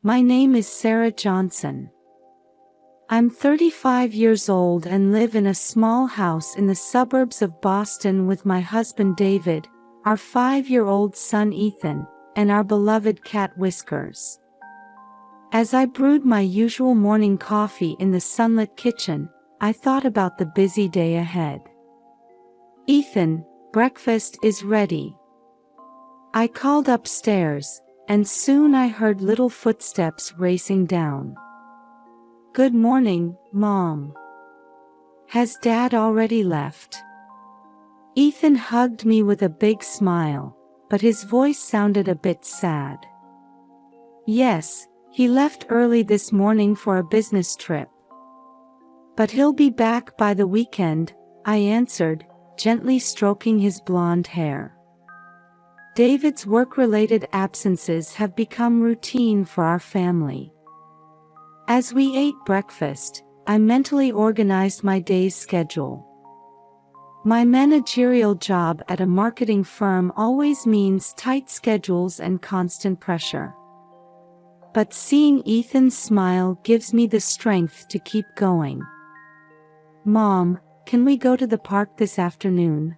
My name is Sarah Johnson. I'm 35 years old and live in a small house in the suburbs of Boston with my husband David, our 5-year-old son Ethan, and our beloved cat Whiskers. As I brewed my usual morning coffee in the sunlit kitchen, I thought about the busy day ahead. "Ethan, breakfast is ready." I called upstairs, and soon I heard little footsteps racing down. "Good morning, Mom. Has Dad already left?" Ethan hugged me with a big smile, but his voice sounded a bit sad. "Yes, he left early this morning for a business trip. But he'll be back by the weekend," I answered, gently stroking his blonde hair. David's work-related absences have become routine for our family. As we ate breakfast, I mentally organized my day's schedule. My managerial job at a marketing firm always means tight schedules and constant pressure. But seeing Ethan's smile gives me the strength to keep going. "Mom, can we go to the park this afternoon?"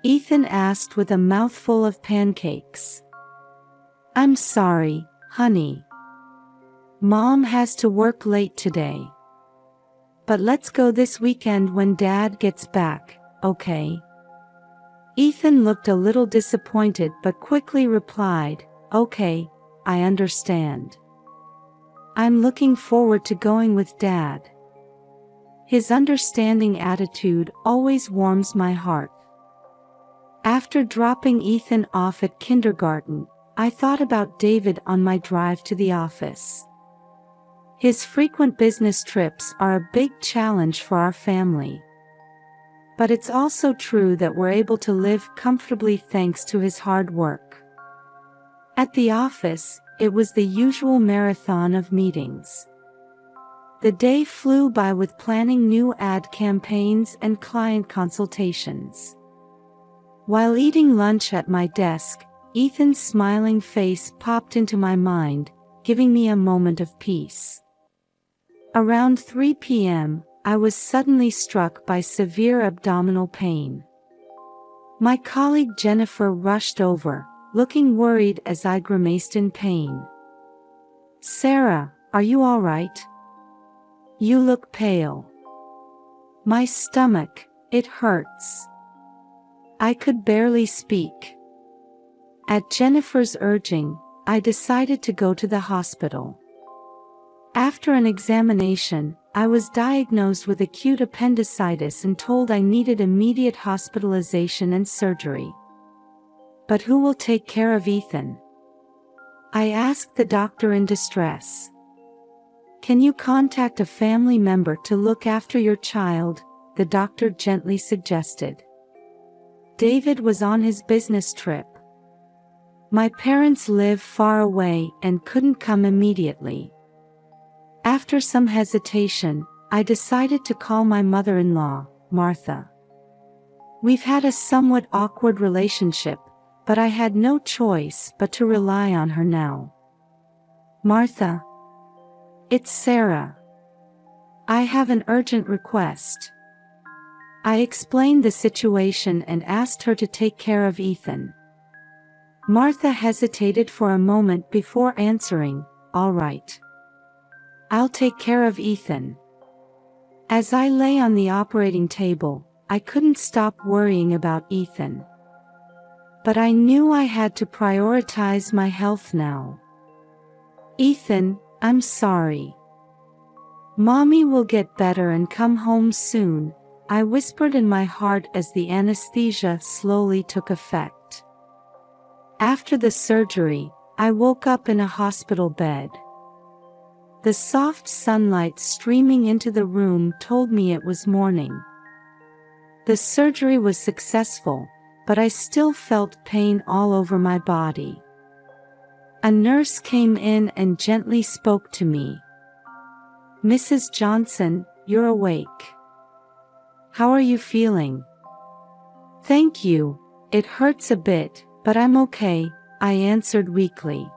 Ethan asked with a mouthful of pancakes. "I'm sorry, honey. Mom has to work late today. But let's go this weekend when Dad gets back, okay?" Ethan looked a little disappointed but quickly replied, "Okay, I understand. I'm looking forward to going with Dad." His understanding attitude always warms my heart. After dropping Ethan off at kindergarten, I thought about David on my drive to the office. His frequent business trips are a big challenge for our family. But it's also true that we're able to live comfortably thanks to his hard work. At the office, it was the usual marathon of meetings. The day flew by with planning new ad campaigns and client consultations. While eating lunch at my desk, Ethan's smiling face popped into my mind, giving me a moment of peace. Around 3 p.m., I was suddenly struck by severe abdominal pain. My colleague Jennifer rushed over, looking worried as I grimaced in pain. "Sarah, are you all right? You look pale." "My stomach, it hurts." I could barely speak. At Jennifer's urging, I decided to go to the hospital. After an examination, I was diagnosed with acute appendicitis and told I needed immediate hospitalization and surgery. But who will take care of Ethan? I asked the doctor in distress. "Can you contact a family member to look after your child?" the doctor gently suggested. David was on his business trip. My parents live far away and couldn't come immediately. After some hesitation, I decided to call my mother-in-law, Martha. We've had a somewhat awkward relationship, but I had no choice but to rely on her now. "Martha? It's Sarah. I have an urgent request." I explained the situation and asked her to take care of Ethan. Martha hesitated for a moment before answering, "All right. I'll take care of Ethan." As I lay on the operating table, I couldn't stop worrying about Ethan. But I knew I had to prioritize my health now. "Ethan, I'm sorry. Mommy will get better and come home soon," I whispered in my heart as the anesthesia slowly took effect. After the surgery, I woke up in a hospital bed. The soft sunlight streaming into the room told me it was morning. The surgery was successful, but I still felt pain all over my body. A nurse came in and gently spoke to me. "Mrs. Johnson, you're awake. How are you feeling?" "Thank you, it hurts a bit, but I'm okay," I answered weakly.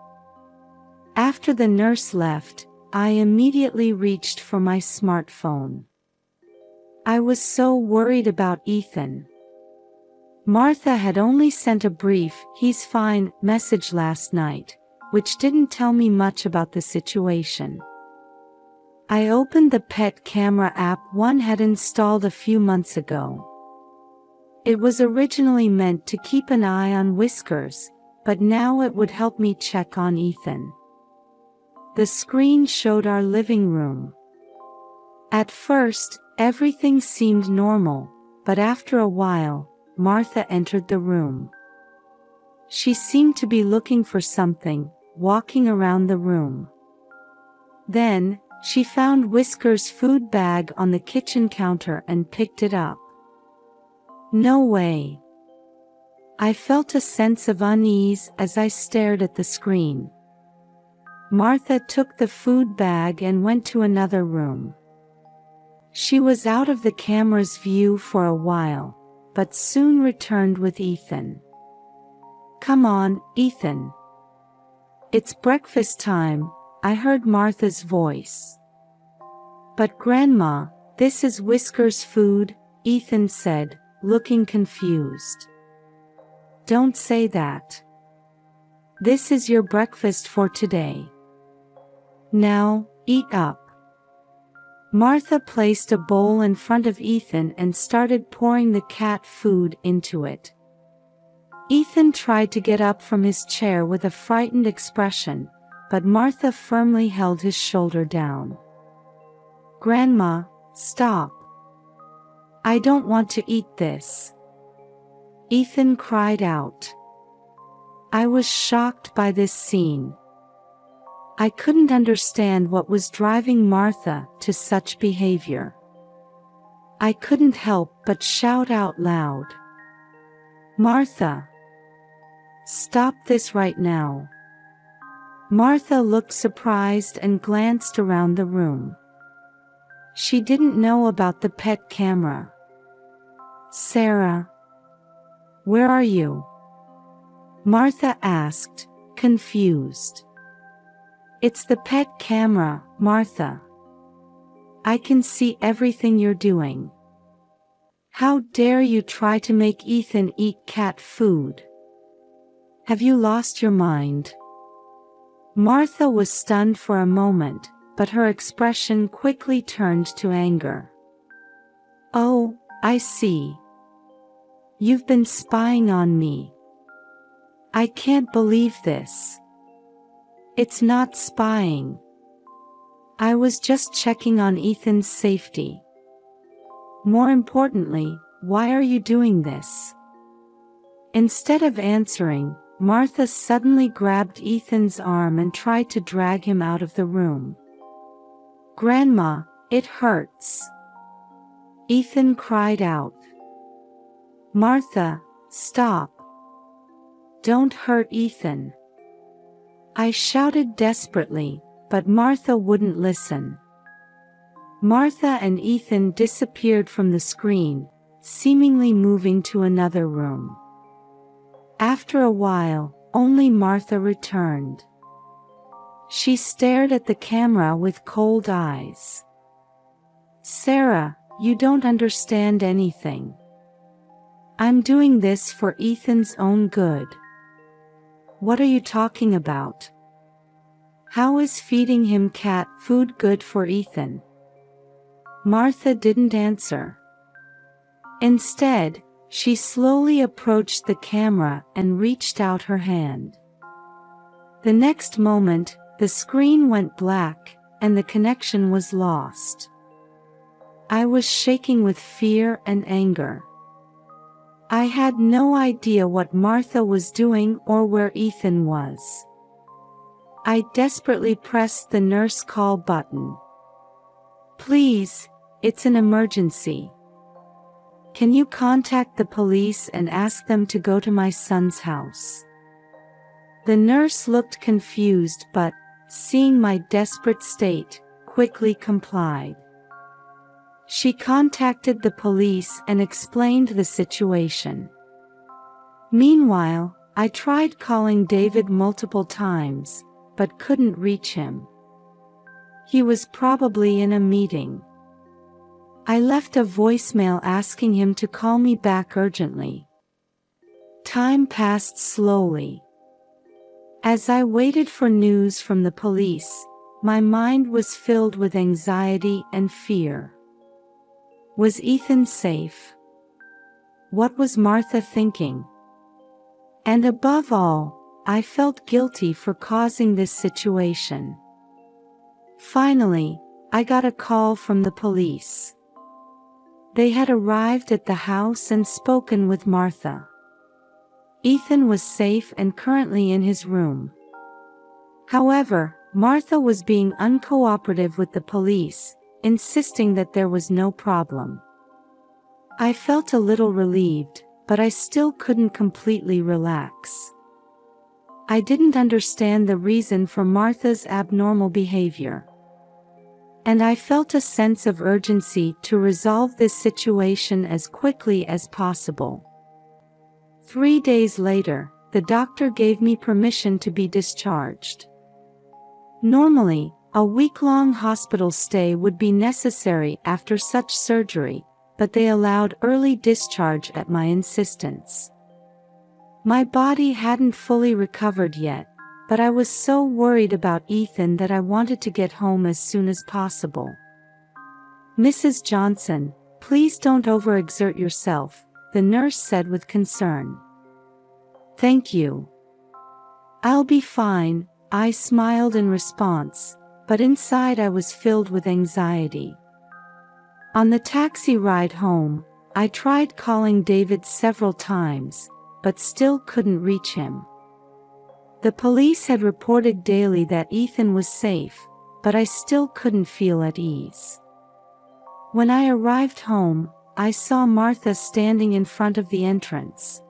After the nurse left, I immediately reached for my smartphone. I was so worried about Ethan. Martha had only sent a brief "he's fine" message last night, which didn't tell me much about the situation. I opened the pet camera app one had installed a few months ago. It was originally meant to keep an eye on Whiskers, but now it would help me check on Ethan. The screen showed our living room. At first, everything seemed normal, but after a while, Martha entered the room. She seemed to be looking for something, walking around the room. Then, she found Whiskers' food bag on the kitchen counter and picked it up. No way. I felt a sense of unease as I stared at the screen. Martha took the food bag and went to another room. She was out of the camera's view for a while, but soon returned with Ethan. "Come on, Ethan. It's breakfast time," I heard Martha's voice. "But Grandma, this is Whiskers' food," Ethan said, looking confused. "Don't say that. This is your breakfast for today. Now, eat up." Martha placed a bowl in front of Ethan and started pouring the cat food into it. Ethan tried to get up from his chair with a frightened expression, but Martha firmly held his shoulder down. "Grandma, stop. I don't want to eat this," Ethan cried out. I was shocked by this scene. I couldn't understand what was driving Martha to such behavior. I couldn't help but shout out loud, "Martha! Stop this right now!" Martha looked surprised and glanced around the room. She didn't know about the pet camera. "Sarah, where are you?" Martha asked, confused. "It's the pet camera, Martha. I can see everything you're doing. How dare you try to make Ethan eat cat food? Have you lost your mind?" Martha was stunned for a moment, but her expression quickly turned to anger. "Oh, I see. You've been spying on me. I can't believe this. It's not spying. I was just checking on Ethan's safety. More importantly, why are you doing this?" Instead of answering, Martha suddenly grabbed Ethan's arm and tried to drag him out of the room. "Grandma, it hurts," Ethan cried out. "Martha, stop. Don't hurt Ethan," I shouted desperately, but Martha wouldn't listen. Martha and Ethan disappeared from the screen, seemingly moving to another room. After a while, only Martha returned. She stared at the camera with cold eyes. "Sarah, you don't understand anything. I'm doing this for Ethan's own good." "What are you talking about? How is feeding him cat food good for Ethan?" Martha didn't answer. Instead, she slowly approached the camera and reached out her hand. The next moment, the screen went black, and the connection was lost. I was shaking with fear and anger. I had no idea what Martha was doing or where Ethan was. I desperately pressed the nurse call button. "Please, it's an emergency. Can you contact the police and ask them to go to my son's house?" The nurse looked confused but, seeing my desperate state, quickly complied. She contacted the police and explained the situation. Meanwhile, I tried calling David multiple times, but couldn't reach him. He was probably in a meeting. I left a voicemail asking him to call me back urgently. Time passed slowly. As I waited for news from the police, my mind was filled with anxiety and fear. Was Ethan safe? What was Martha thinking? And above all, I felt guilty for causing this situation. Finally, I got a call from the police. They had arrived at the house and spoken with Martha. Ethan was safe and currently in his room. However, Martha was being uncooperative with the police, insisting that there was no problem. I felt a little relieved, but I still couldn't completely relax. I didn't understand the reason for Martha's abnormal behavior. And I felt a sense of urgency to resolve this situation as quickly as possible. 3 days later, the doctor gave me permission to be discharged. Normally, a week-long hospital stay would be necessary after such surgery, but they allowed early discharge at my insistence. My body hadn't fully recovered yet, but I was so worried about Ethan that I wanted to get home as soon as possible. "Mrs. Johnson, please don't overexert yourself," the nurse said with concern. "Thank you. I'll be fine," I smiled in response, but inside I was filled with anxiety. On the taxi ride home, I tried calling David several times, but still couldn't reach him. The police had reported daily that Ethan was safe, but I still couldn't feel at ease. When I arrived home, I saw Martha standing in front of the entrance.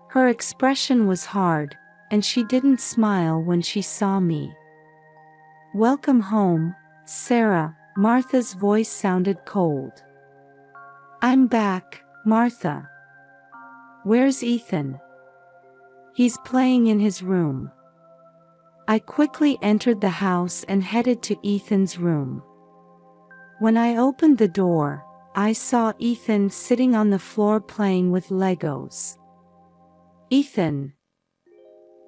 Her expression was hard, and she didn't smile when she saw me. "Welcome home, Sarah," Martha's voice sounded cold. "I'm back, Martha. Where's Ethan?" "He's playing in his room." I quickly entered the house and headed to Ethan's room. When I opened the door, I saw Ethan sitting on the floor playing with Legos. "Ethan!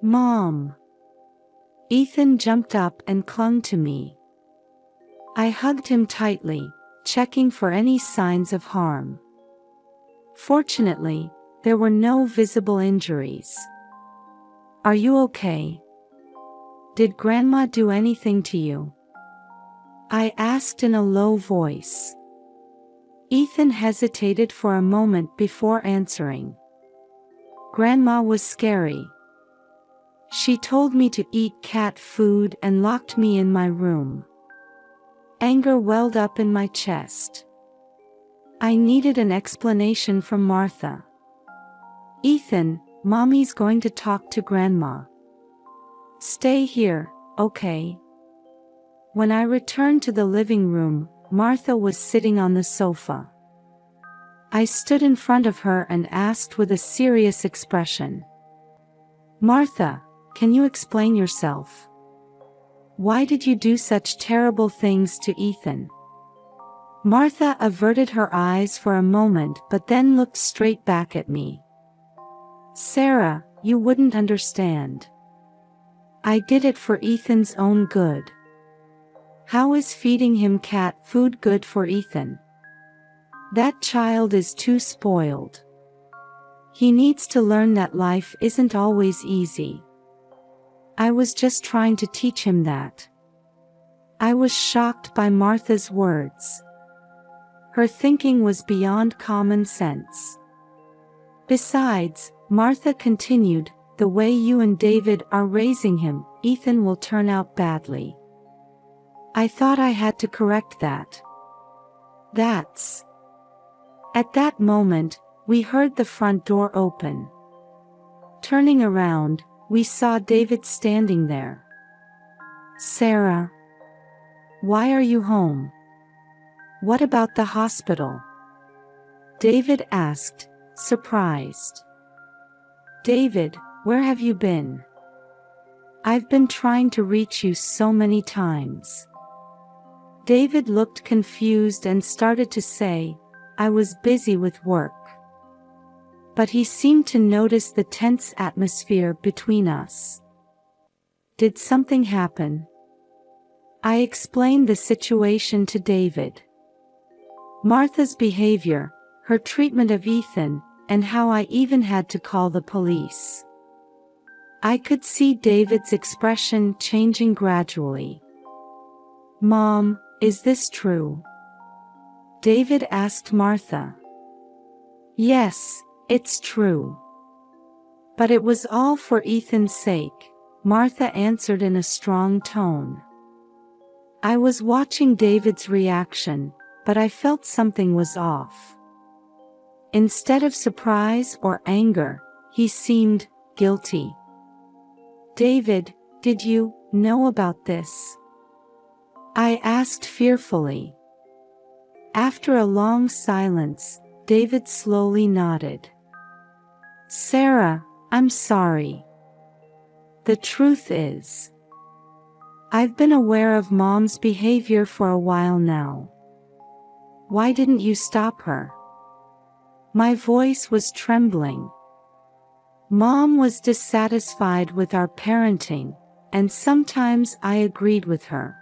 Mom!" Ethan jumped up and clung to me. I hugged him tightly, checking for any signs of harm. Fortunately, there were no visible injuries. "Are you okay? Did Grandma do anything to you?" I asked in a low voice. Ethan hesitated for a moment before answering. "Grandma was scary. She told me to eat cat food and locked me in my room." Anger welled up in my chest. I needed an explanation from Martha. "Ethan, Mommy's going to talk to Grandma. Stay here, okay?" When I returned to the living room, Martha was sitting on the sofa. I stood in front of her and asked with a serious expression, "Martha, can you explain yourself? Why did you do such terrible things to Ethan?" Martha averted her eyes for a moment but then looked straight back at me. "Sarah, you wouldn't understand. I did it for Ethan's own good. How is feeding him cat food good for Ethan? That child is too spoiled. He needs to learn that life isn't always easy. I was just trying to teach him that." I was shocked by Martha's words. Her thinking was beyond common sense. "Besides," Martha continued, "the way you and David are raising him, Ethan will turn out badly." I thought I had to correct that. "That's..." At that moment, we heard the front door open. Turning around, we saw David standing there. "Sarah, why are you home? What about the hospital?" David asked, surprised. "David, where have you been?" I've been trying to reach you so many times. David looked confused and started to say, I was busy with work. But he seemed to notice the tense atmosphere between us. Did something happen? I explained the situation to David. Martha's behavior, her treatment of Ethan, and how I even had to call the police. I could see David's expression changing gradually. Mom, is this true? David asked Martha. Yes, it's true. But it was all for Ethan's sake, Martha answered in a strong tone. I was watching David's reaction, but I felt something was off. Instead of surprise or anger, he seemed guilty. David, did you know about this? I asked fearfully. After a long silence, David slowly nodded. Sarah, I'm sorry. The truth is, I've been aware of Mom's behavior for a while now. Why didn't you stop her? My voice was trembling. Mom was dissatisfied with our parenting, and sometimes I agreed with her.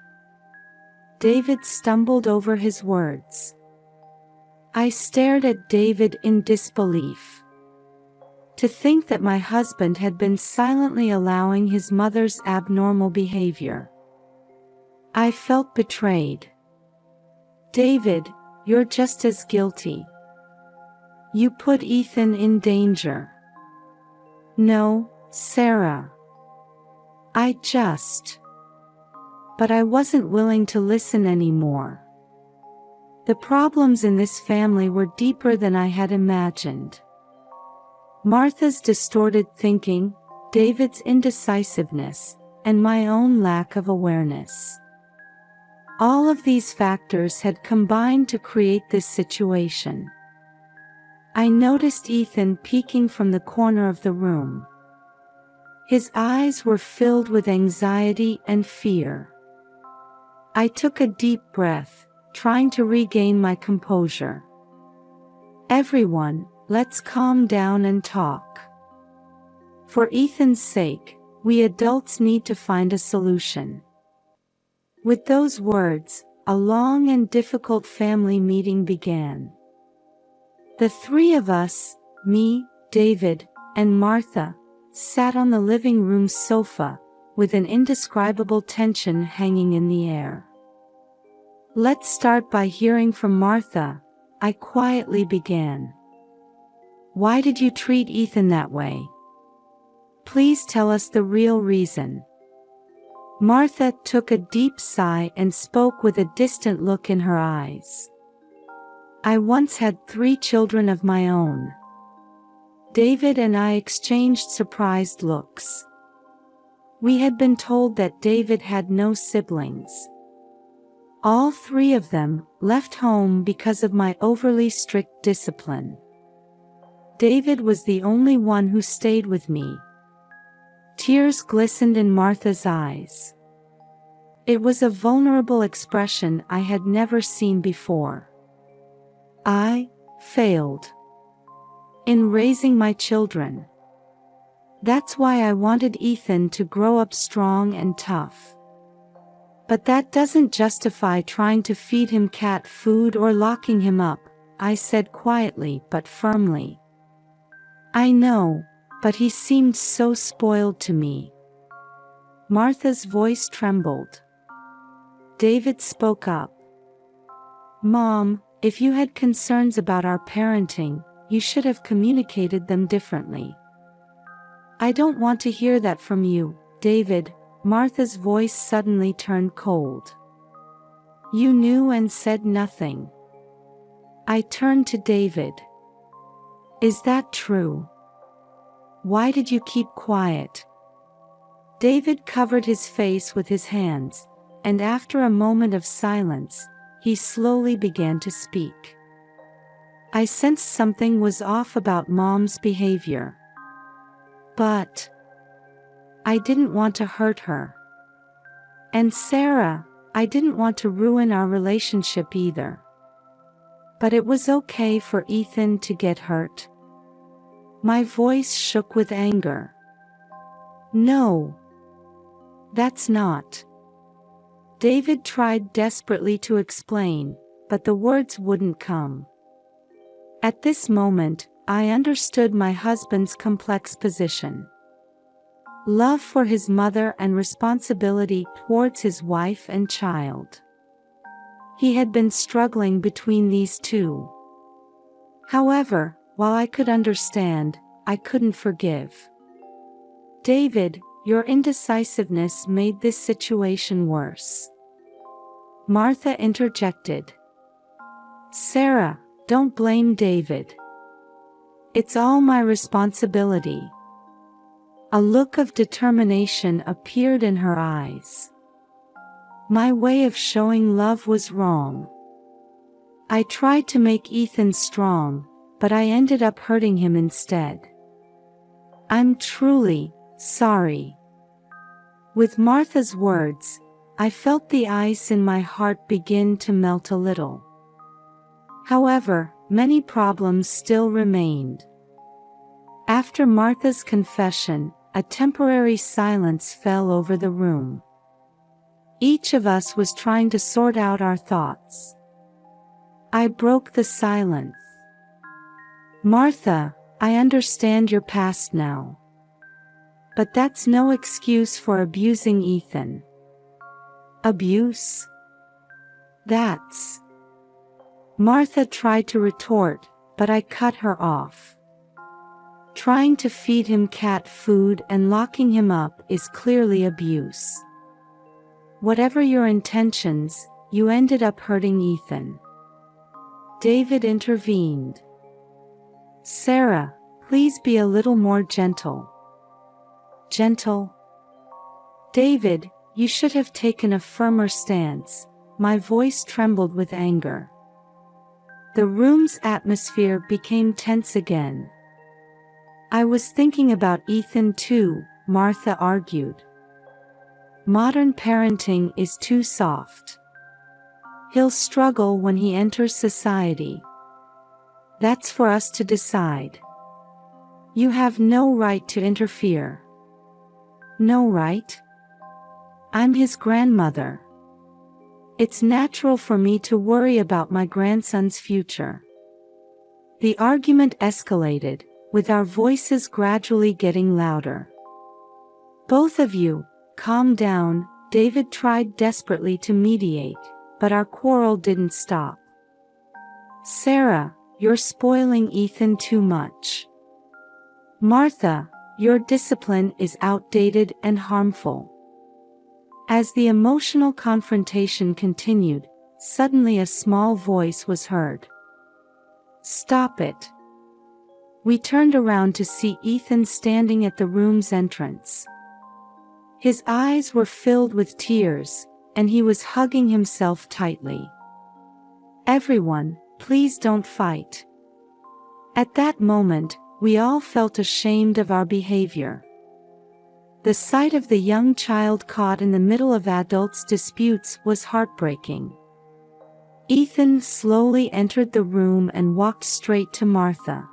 David stumbled over his words. I stared at David in disbelief. To think that my husband had been silently allowing his mother's abnormal behavior. I felt betrayed. David, you're just as guilty. You put Ethan in danger. No, Sarah. But I wasn't willing to listen anymore. The problems in this family were deeper than I had imagined. Martha's distorted thinking, David's indecisiveness, and my own lack of awareness. All of these factors had combined to create this situation. I noticed Ethan peeking from the corner of the room. His eyes were filled with anxiety and fear. I took a deep breath, trying to regain my composure. Everyone, let's calm down and talk. For Ethan's sake, we adults need to find a solution. With those words, a long and difficult family meeting began. The three of us, me, David, and Martha, sat on the living room sofa, with an indescribable tension hanging in the air. Let's start by hearing from Martha, I quietly began. Why did you treat Ethan that way? Please tell us the real reason. Martha took a deep sigh and spoke with a distant look in her eyes. I once had 3 children of my own. David and I exchanged surprised looks. We had been told that David had no siblings. All 3 of them left home because of my overly strict discipline. David was the only one who stayed with me. Tears glistened in Martha's eyes. It was a vulnerable expression I had never seen before. I failed in raising my children. That's why I wanted Ethan to grow up strong and tough. But that doesn't justify trying to feed him cat food or locking him up, I said quietly but firmly. I know, but he seemed so spoiled to me. Martha's voice trembled. David spoke up. Mom, if you had concerns about our parenting, you should have communicated them differently. I don't want to hear that from you, David. Martha's voice suddenly turned cold. You knew and said nothing. I turned to David. Is that true? Why did you keep quiet? David covered his face with his hands, and after a moment of silence, he slowly began to speak. I sensed something was off about Mom's behavior. But I didn't want to hurt her. And Sarah, I didn't want to ruin our relationship either. But it was okay for Ethan to get hurt. My voice shook with anger. No. That's not. David tried desperately to explain, but the words wouldn't come. At this moment, I understood my husband's complex position. Love for his mother and responsibility towards his wife and child. He had been struggling between these two. However, while I could understand, I couldn't forgive. David, your indecisiveness made this situation worse. Martha interjected. Sarah, don't blame David. It's all my responsibility. A look of determination appeared in her eyes. My way of showing love was wrong. I tried to make Ethan strong, but I ended up hurting him instead. I'm truly sorry. With Martha's words, I felt the ice in my heart begin to melt a little. However, many problems still remained. After Martha's confession, a temporary silence fell over the room. Each of us was trying to sort out our thoughts. I broke the silence. Martha, I understand your past now. But that's no excuse for abusing Ethan. Abuse? That's... Martha tried to retort, but I cut her off. Trying to feed him cat food and locking him up is clearly abuse. Whatever your intentions, you ended up hurting Ethan. David intervened. Sarah, please be a little more gentle. Gentle? David, you should have taken a firmer stance. My voice trembled with anger. The room's atmosphere became tense again. I was thinking about Ethan too, Martha argued. Modern parenting is too soft. He'll struggle when he enters society. That's for us to decide. You have no right to interfere. No right? I'm his grandmother. It's natural for me to worry about my grandson's future. The argument escalated, with our voices gradually getting louder. Both of you, calm down, David tried desperately to mediate, but our quarrel didn't stop. Sarah, you're spoiling Ethan too much. Martha, your discipline is outdated and harmful. As the emotional confrontation continued, suddenly a small voice was heard. Stop it. We turned around to see Ethan standing at the room's entrance. His eyes were filled with tears, and he was hugging himself tightly. Everyone, please don't fight. At that moment, we all felt ashamed of our behavior. The sight of the young child caught in the middle of adults' disputes was heartbreaking. Ethan slowly entered the room and walked straight to Martha.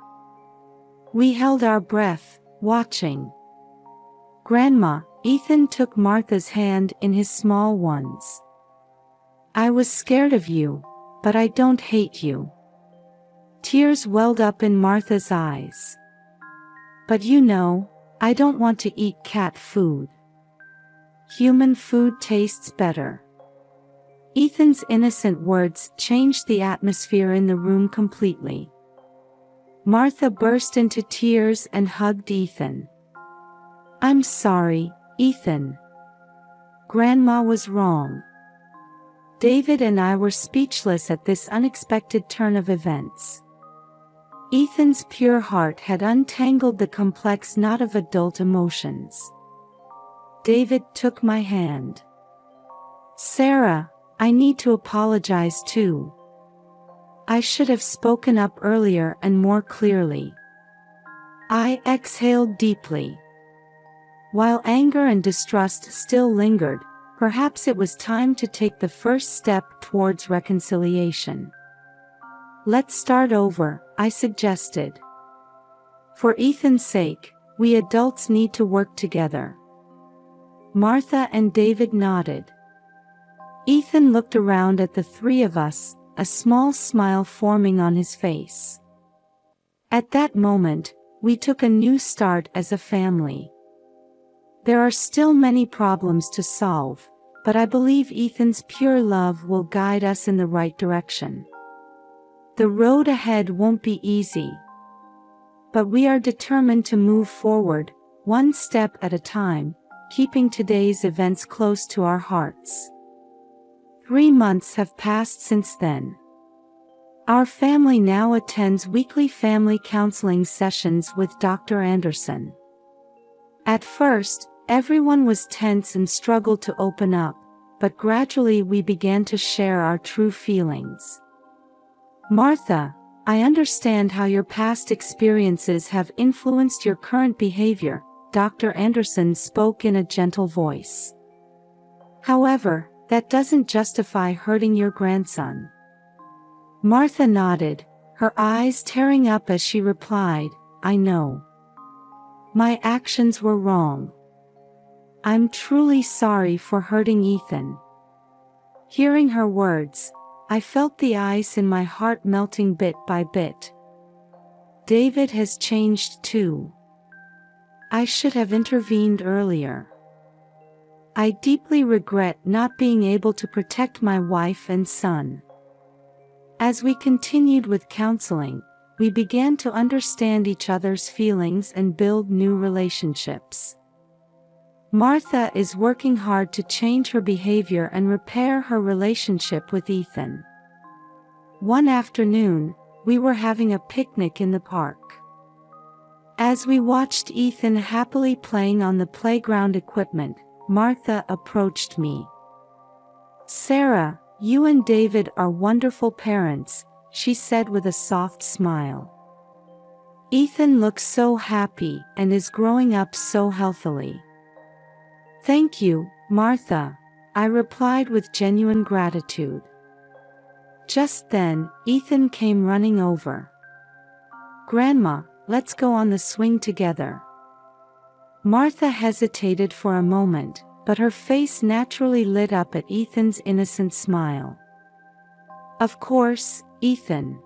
We held our breath, watching. Grandma, Ethan took Martha's hand in his small ones. I was scared of you, but I don't hate you. Tears welled up in Martha's eyes. But you know, I don't want to eat cat food. Human food tastes better. Ethan's innocent words changed the atmosphere in the room completely. Martha burst into tears and hugged Ethan. I'm sorry, Ethan. Grandma was wrong. David and I were speechless at this unexpected turn of events. Ethan's pure heart had untangled the complex knot of adult emotions. David took my hand. Sarah, I need to apologize too. I should have spoken up earlier and more clearly. I exhaled deeply. While anger and distrust still lingered, perhaps it was time to take the first step towards reconciliation. "Let's start over," I suggested. "For Ethan's sake, we adults need to work together." Martha and David nodded. Ethan looked around at the three of us, a small smile forming on his face. At that moment, we took a new start as a family. There are still many problems to solve, but I believe Ethan's pure love will guide us in the right direction. The road ahead won't be easy, but we are determined to move forward, one step at a time, keeping today's events close to our hearts. 3 months have passed since then. Our family now attends weekly family counseling sessions with Dr. Anderson. At first, everyone was tense and struggled to open up, but gradually we began to share our true feelings. "Martha, I understand how your past experiences have influenced your current behavior," Dr. Anderson spoke in a gentle voice. "However, that doesn't justify hurting your grandson." Martha nodded, her eyes tearing up as she replied, "I know. My actions were wrong. I'm truly sorry for hurting Ethan." Hearing her words, I felt the ice in my heart melting bit by bit. David has changed too. I should have intervened earlier. I deeply regret not being able to protect my wife and son. As we continued with counseling, we began to understand each other's feelings and build new relationships. Martha is working hard to change her behavior and repair her relationship with Ethan. One afternoon, we were having a picnic in the park. As we watched Ethan happily playing on the playground equipment, Martha approached me. "Sarah, you and David are wonderful parents," she said with a soft smile. "Ethan looks so happy and is growing up so healthily." "Thank you, Martha," I replied with genuine gratitude. Just then, Ethan came running over. "Grandma, let's go on the swing together." Martha hesitated for a moment, but her face naturally lit up at Ethan's innocent smile. "Of course, Ethan."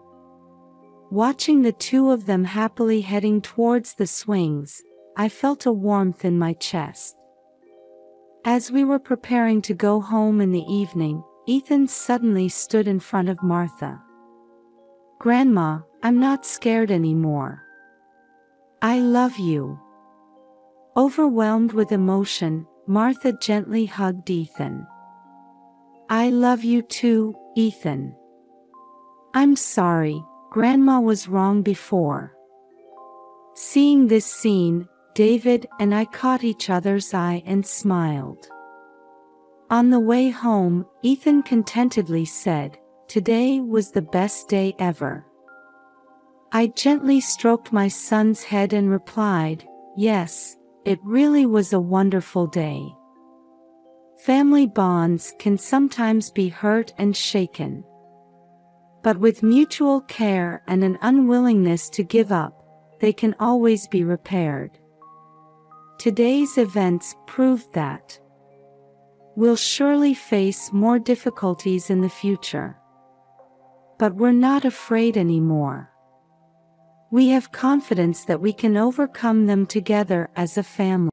Watching the two of them happily heading towards the swings, I felt a warmth in my chest. As we were preparing to go home in the evening, Ethan suddenly stood in front of Martha. "Grandma, I'm not scared anymore. I love you." Overwhelmed with emotion, Martha gently hugged Ethan. "I love you too, Ethan. I'm sorry, Grandma was wrong before." Seeing this scene, David and I caught each other's eye and smiled. On the way home, Ethan contentedly said, "Today was the best day ever." I gently stroked my son's head and replied, "Yes, it really was a wonderful day." Family bonds can sometimes be hurt and shaken. But with mutual care and an unwillingness to give up, they can always be repaired. Today's events proved that. We'll surely face more difficulties in the future. But we're not afraid anymore. We have confidence that we can overcome them together as a family.